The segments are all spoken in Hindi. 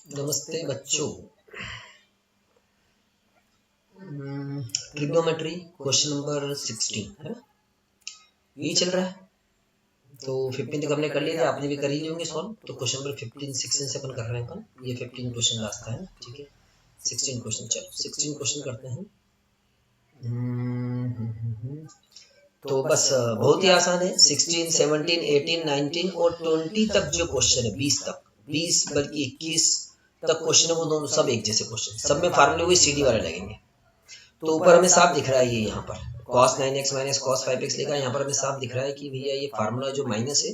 नमस्ते बच्चों। ट्रिग्नोमेट्री क्वेश्चन नंबर 16 है ना, ये चल रहा है। तो 15 तक हमने कर लिए थे, आपने भी कर ही होंगे सॉल्व। तो क्वेश्चन नंबर 15 16 से अपन कर रहे हैं अपन। ये 15 क्वेश्चन लास्ट है ना, ठीक है। 16 क्वेश्चन, चलो 16 क्वेश्चन करते हैं। तो बस बहुत ही आसान है। 16 17 18 19 और 20 तक जो क्वेश्चन है, 20 तक, 20 बल्कि 21 तक क्वेश्चन है, वो दोनों सब एक जैसे क्वेश्चन, सब में फार्मूले वही सीडी वाले लगेंगे। तो ऊपर हमें साफ दिख रहा है ये यहाँ पर cos 9x minus cos 5x लिखा है। यहाँ पर हमें साफ दिख रहा है कि भैया ये फार्मूला जो माइनस है,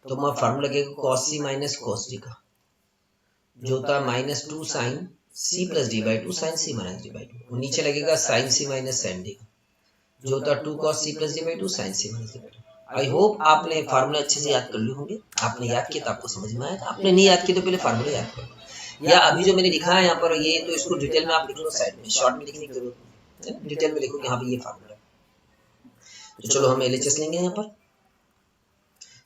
तो हमारा फार्मूला लगेगा cos c minus cos d का, जो होता है minus 2 sine c plus D by 2 sine c minus D by 2। नीचे लगेगा sine c minus sine d का, जो होता है 2 cos c plus D by 2 sine c minus D by 2। I hope आपने फार्मूला अच्छे से याद कर लिए होंगे। आपने याद किया तो आपको समझ में आएगा, आपने नहीं याद किया तो पहले फार्मूला याद करो, या अभी जो मैंने लिखा है यहाँ पर ये, तो इसको डिटेल में आप लिख लो साइड में, शॉर्ट में लिखने की जरूरत नहीं है, डिटेल में लिखो कि हाँ भाई ये फार्मूला है। तो चलो हम एलएचएस लेंगे यहाँ पर।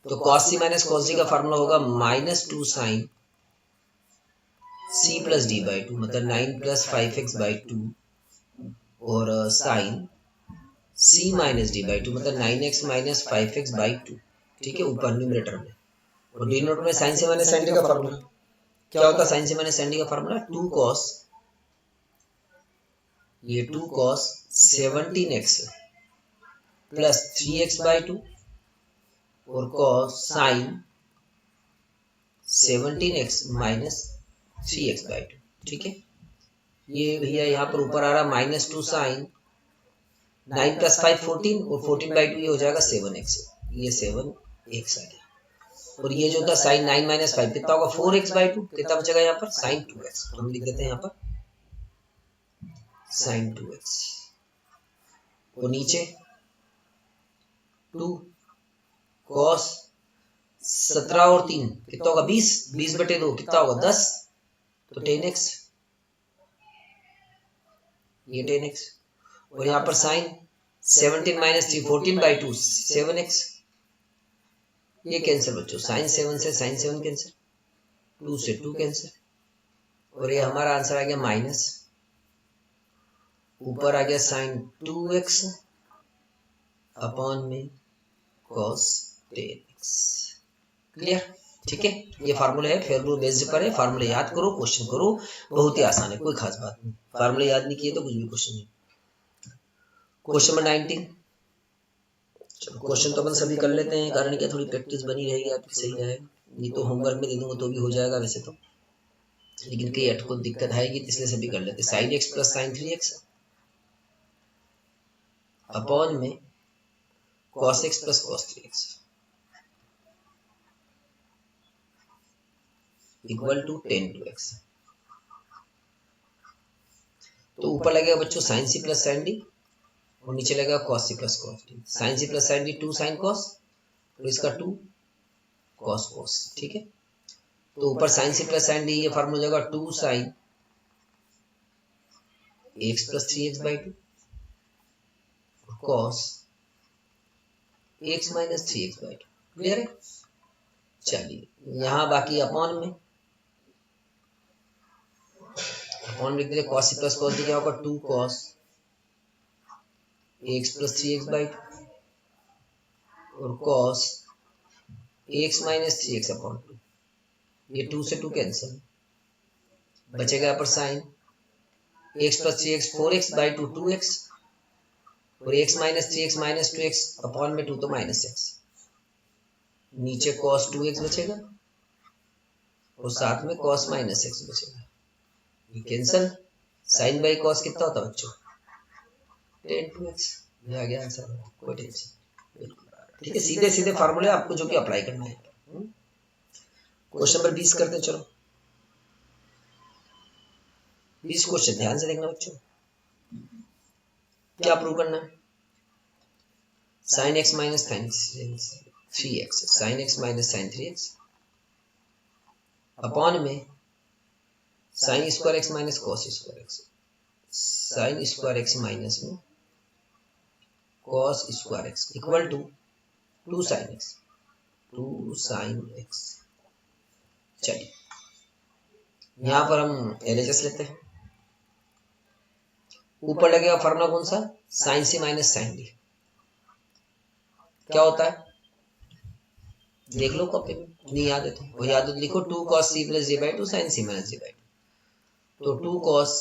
तो cos c minus cos d का फार्मूला होगा minus 2 sine c plus D by 2, मतलब 9 प्लस 5x बाई 2 और sine c minus D by 2, मतलब 9x माइनस 5x बाई 2, ठीक है, ऊपर न्यूमरेटर में। और डिनोमिनेटर में sine c minus sine d का फार्मूला क्या होता है? Sine c minus sine d का फार्मूला 2 cos, ये 2 cos 17x plus 3x by 2 और cos sign 17x minus 3x by 2, ठीक है। ये भैया यहाँ पर ऊपर आ रहा माइनस 2 साइन 9 प्लस 5 14 और 14 बाई 2, ये हो जाएगा 7x, ये 7x आ गया। और ये जो था साइन 9 माइनस 5 कितना होगा? 4x बाई 2, कितना बचेगा यहाँ पर? Sign 2x। तो हम लिख देते हैं यहाँ पर साइन 2x। और नीचे 2 cos 17 और 3 कितना होगा? 20, 20 बटे 2 कितना होगा? 10, तो 10x, ये 10x। और यहाँ पर साइन 17 माइनस 3 14 बाई 2 7x, ये कैंसिल बच्चों, साइन 7 से साइन 7 कैंसिल, 2 से 2 कैंसिल, और ये हमारा आंसर आ गया माइनस, ऊपर आ गया साइन 2x अपॉन में cos 10x। क्लियर? ठीक है, ये फार्मूला है, फेयरब्लू बेस्ड पर है। फार्मूला याद करो, क्वेश्चन करो, बहुत ही आसान है, कोई खास बात नहीं। फार्मूला याद नहीं किए तो कुछ भी क्वेश्चन नहीं। Question number 19। चलो क्वेश्चन तो अपन सभी कर लेते हैं, कारण क्या थोड़ी प्रैक्टिस बनी रहेगी आपकी, सही रहेगा। ये तो होमवर्क में दे दूंगा तो भी हो जाएगा वैसे तो, लेकिन कई अटको दिक्कत आएगी, इसलिए सभी कर लेते हैं। Sine x plus sine 3x upon में cos x plus cos 3x equal to 10 2x। तो ऊपर लगेगा बच्चों sine c plus sine D, और नीचे लगेगा cos c plus cos d। Sine c plus sine d 2 sine cos, तो इसका 2 cos cos, ठीक है। तो ऊपर sine c plus sine d, ये फार्मूला हो जाएगा 2 sine x plus 3x by 2 cos x minus 3x by 2। Clear है? चलिए यहाँ बाकी अपॉन में लिख दीजिए, cos c plus cos d क्या होगा? 2 cos x plus 3x by 2 और cos x minus 3x upon 2, ये 2 से 2 कैंसिल, बचेगा यहाँ पर sign x plus 3x 4x by 2 2x, और x minus 3x minus 2x upon में 2 तो माइनस x, नीचे cos 2x बचेगा और साथ में cos माइनस x बचेगा, ये कैंसिल। साइन बाई cos कितना होता है बच्चों? 10 2x। ये आ गया आंसर, कोई टेंशन बिल्कुल। ठीक है, सीधे सीधे फार्मूले आपको जो कि अप्लाई करना है। क्वेश्चन नंबर 20 करते हैं, चलो 20 क्वेश्चन ध्यान से देखना बच्चों। क्या प्रूव करना है? Sine x minus sine 3x, sine x minus sine 3x upon में sine square x minus cos square x, sine square x minus में cos square x equal to 2 sine x, 2 sine x। चलिए यहाँ पर हम LHS लेते हैं। ऊपर लगेगा फॉर्मूला कौन सा, साइन सी माइनस साइन डी। क्या होता है देख लो कॉपी में, नहीं याद है तो वो याद लिखो, 2 cos c plus D by 2 sine C minus D by 2। तो 2 cos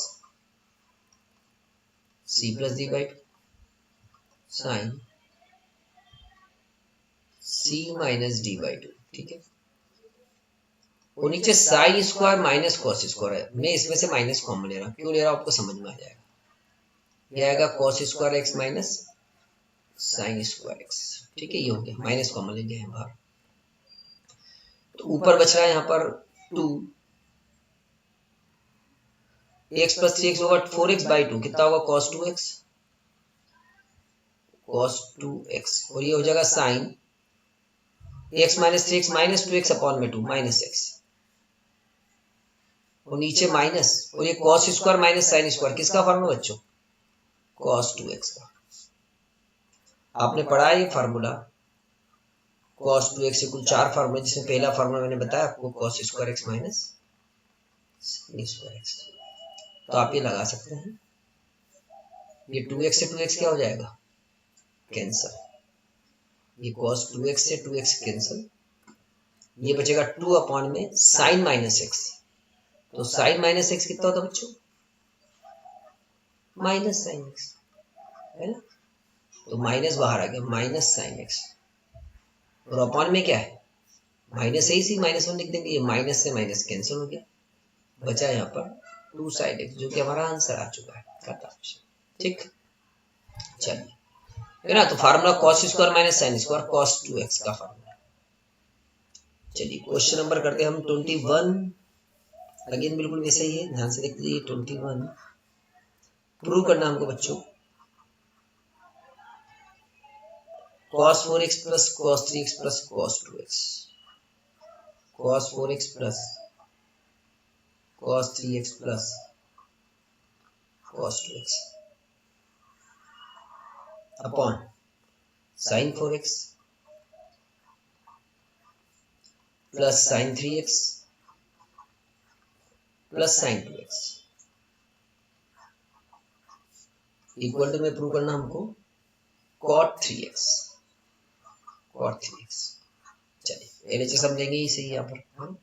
c plus D by 2 sine c minus D by 2, ठीक है। और नीचे sine square minus cos square है, मैं इसमें से माइनस कॉमन ले रहा हूँ, क्यों ले रहा हूँ आपको समझ में आ जाएगा। ये आएगा cos square x minus sine square x, ठीक है। ये हो गया, माइनस कॉमन लेंगे हैं बाहर। तो ऊपर बच रहा है यहाँ पर 2 x प्लस 3x होगा 4x बाई 2, कितना होगा cos 2x, cos 2x। और ये हो जाएगा sine x minus 3x minus 2x upon में 2 माइनस x, और नीचे माइनस, और ये cos square minus sine square किसका फार्मूला बच्चों, cos 2x का। आपने पढ़ा है ये फार्मूला cos 2x से कुल 4 फार्मूला, जिसमें पहला फार्मूला मैंने बताया आपको cos square x minus sin square x। तो आप ये लगा सकते हैं, ये 2x से 2x क्या हो जाएगा, कैंसल। ये cos 2x से 2x कैंसल, ये बचेगा 2 अपॉन में साइन माइनस x। तो साइन माइनस x कितना होता बच्चों, माइनस साइन x, है ना। तो माइनस बाहर आ गया, माइनस साइन x, और अपॉन में क्या है, माइनस है, इसी माइनस 1 लिख देंगे। ये माइनस से माइनस कैंसिल हो गया, बचा यहाँ पर 2 साइन x, जो कि हमारा आंसर आ चुका है, ठीक। चलिए, है ना। तो formula cos square minus sine square cos 2x का फार्मूला। चलिए क्वेश्चन नंबर करते हैं हम 21। अगेन बिल्कुल वैसे ही है, ध्यान से देख लीजिए। 21 प्रूव करना हमको बच्चों, cos 4x plus cos 3x plus cos 2x, cos 4x plus cos 3x plus cos 2x upon sin 4x plus sin 3x plus sin 2x equal to में प्रूव करना हमको cot 3x, cot 3x। चलिए LHS समझेंगे ही सही यहाँ पर।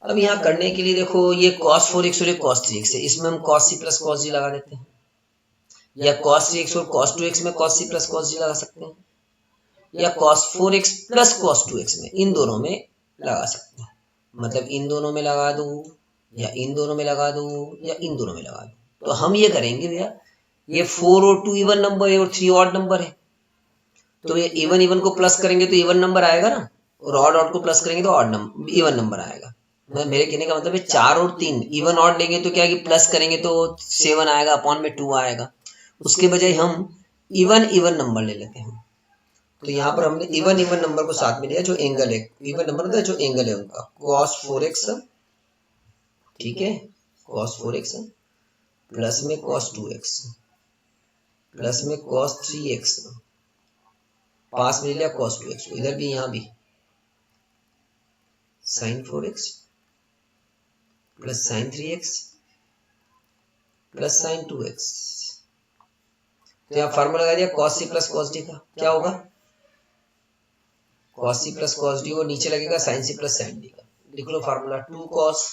अब यहाँ करने के लिए देखो, ये cos 4x और ये cos 3x है, इसमें हम cos c plus cos g लगा देते हैं, या cos 3x और cos 2x में cos c plus cos g लगा सकते हैं, या cos 4x plus cos 2x में, इन दोनों में लगा सकते हैं। मतलब इन दोनों में लगा दो, या इन दोनों में लगा दो, या इन दोनों में लगा दो। तो हम ये करेंगे भैया, ये 4 और 2 इवन नंबर है और 3 ऑड नंबर है, तो ये इवन इवन को प्लस करेंगे तो इवन नंबर आएगा ना, और ऑड ऑड को प्लस करेंगे तो ऑड नंबर इवन नंबर आएगा। मेरे कहने का मतलब है 4 और 3 इवन ऑड लेंगे तो क्या कि प्लस करेंगे तो 7 आएगा, अपॉन में 2 आएगा। उसके बजाय हम इवन इवन नंबर ले लेते हैं। तो यहाँ पर हमने इवन इवन नंबर को साथ में लिया, जो एंगल है, इवन नंबर होता है जो एंगल है उनका, cos 4x, ठीक है, cos 4x प्लस में cos 2x प्लस में cos 3x, पास में लिया cos 2x, इधर भी यहाँ भी sin 4x plus sin 3x plus sin 2x। तो यहाँ फार्मूला लगा दिया cos c plus cos d का, क्या होगा cos c plus cos d, और नीचे लगेगा sin c plus sin d का। लिख लो formula 2 cos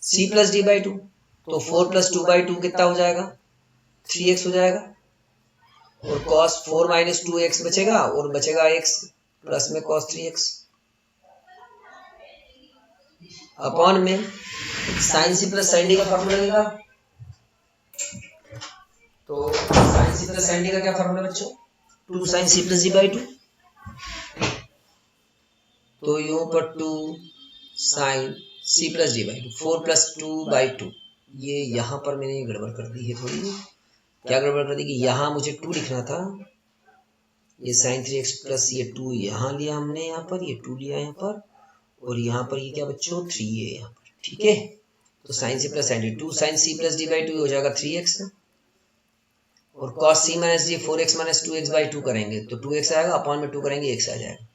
c plus d by 2, तो 4 प्लस 2 बाई 2 कितना हो जाएगा, 3x हो जाएगा, और cos 4 माइनस 2x बचेगा, और बचेगा x प्लस में cos 3x अपॉन में sin c plus sin d का फार्मूला लगेगा। तो sin c plus sin d का क्या फार्मूला बच्चों, 2 sin c plus d by 2। तो यूं पर 2 sin c plus d by 2, 4 plus 2 by 2। ये यहाँ पर मैंने गड़बड़ कर दी है थोड़ी, क्या गड़बड़ कर दी कि यहाँ मुझे 2 लिखना था, ये sin 3x प्लस ये 2 यहाँ लिया हमने, यहाँ पर ये 2 लिया यहाँ पर, और यहाँ पर ये क्या बच्चों 3 है यहाँ पर, ठीक है। तो sin c plus sin d, 2 sin c plus d by 2 हो जाएगा 3x, और cos c minus d 4x minus 2x by 2 करेंगे तो 2x आएगा, अपॉन में 2 करेंगे x आ जाएगा,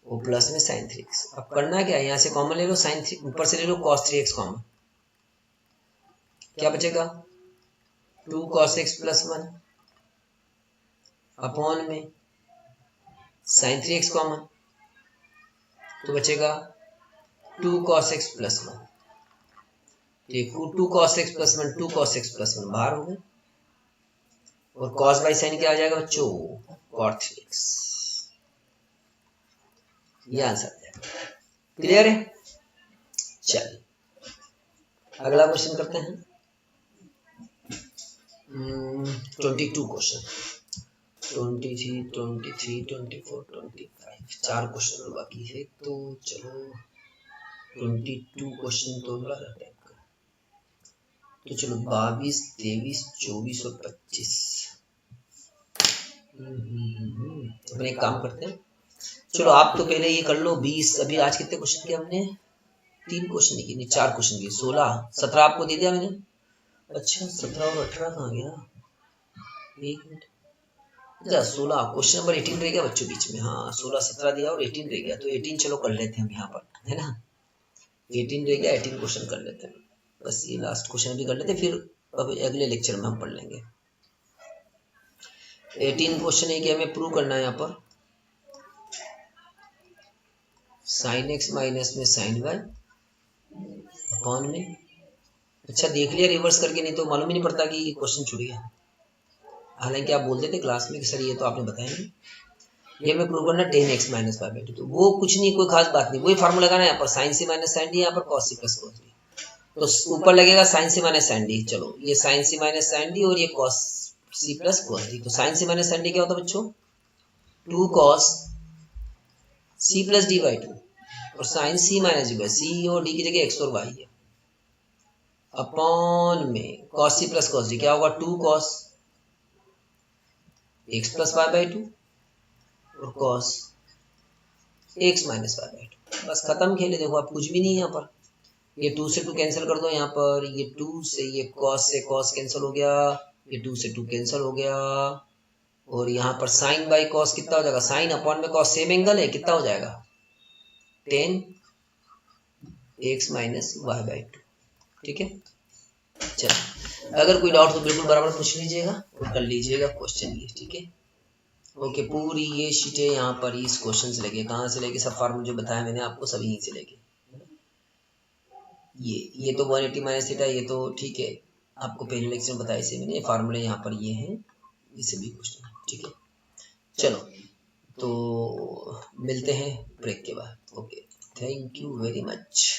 वो प्लस में साइन 3x। अब करना क्या है, यहाँ से कॉमन ले लो, साइन 3 ऊपर से ले लो, cos 3x कॉमन, क्या बचेगा 2 cos x प्लस 1 अपॉन में साइन 3x कॉमन, तो बचेगा 2 cos x प्लस 1। देखो 2 cos x plus 1, 2 cos x plus 1 बाहर हो गए, और cos बाई साइन क्या आ जाएगा बच्चों, cot 3x। ये आंसर है, क्लियर है। चलिए अगला क्वेश्चन करते हैं। 22 क्वेश्चन, 23, 23, 24, 25, 4 क्वेश्चन बाकी है। तो चलो 22 क्वेश्चन तो बड़ा टाइम का, तो चलो 22, 23, 24 और 25। अपने एक काम करते हैं, चलो आप तो पहले ये कर लो 20। अभी आज कितने क्वेश्चन किए हमने, 3 क्वेश्चन नहीं 4 क्वेश्चन किए, 16, 17 आपको दे दिया मैंने। अच्छा 17 और 18 कहाँ गया, एक मिनट, अच्छा 16, क्वेश्चन नंबर 18 रह गया बच्चों बीच में। हाँ 16, 17 दिया और 18 रह गया, तो 18 चलो कर लेते हैं हम यहाँ पर, है ना। 18 रह गया, 18 क्वेश्चन कर लेते हैं, बस ये लास्ट क्वेश्चन भी कर लेते हैं, फिर अब अगले लेक्चर में हम पढ़ लेंगे। 18 क्वेश्चन है कि हमें प्रूव करना है यहाँ पर साइन एक्स माइनस में साइन वाई अपॉन में, अच्छा देख लिया रिवर्स करके, नहीं तो मालूम ही नहीं पड़ता कि ये क्वेश्चन छूट गया। हालांकि आप बोलते थे क्लास में कि सर ये तो आपने बताया नहीं, ये हमें प्रूव करना 10x माइनस 5/2, तो वो कुछ नहीं, कोई खास बात नहीं, वही फार्मूला लगाना है यहाँ पर, साइन सी माइनस साइन डी, यहाँ पर कॉस सी प्लस कॉस डी, तो ऊपर लगेगा साइन सी माइनस साइन डी। चलो ये साइन सी माइनस साइन डी और ये कॉस सी प्लस कॉस डी, तो साइन सी माइनस साइन डी क्या होता है बच्चों, 2 cos C plus D by 2, और sine C minus D by, C और डी की जगह एक्स और वाई है, अपॉन में कॉस सी प्लस कॉस डी क्या होगा, 2 cos x plus y by 2 और cos x minus y by 2। बस खत्म खेले, देखो आप कुछ भी नहीं है यहाँ पर, ये 2 से 2 कैंसिल कर दो, यहाँ पर ये 2 से cos कैंसिल हो गया, ये 2 से 2 कैंसिल हो गया, और यहाँ पर साइन बाई कॉस कितना हो जाएगा, साइन अपॉन में कॉस सेम एंगल है, कितना हो जाएगा 10 एक्स माइनस वाई बाई 2। ठीक है, चलो अगर कोई डाउट तो बिल्कुल बराबर पूछ लीजिएगा और कर लीजिएगा क्वेश्चन ये, ठीक है। ओके, पूरी ये शीटें यहाँ पर इस क्वेश्चन से लेके, कहाँ से लेके, सब फार्मूला जो बताया मैंने आपको सभी यहीं से लेके, ये तो 180 माइनस थीटा, ये तो ठीक है, आपको पहले लेक्चर में बताया इसे मैंने, फार्मूले यहाँ पर ये हैं, इसे भी क्वेश्चन, ठीक है। चलो तो मिलते हैं ब्रेक के बाद। Okay, thank you very much.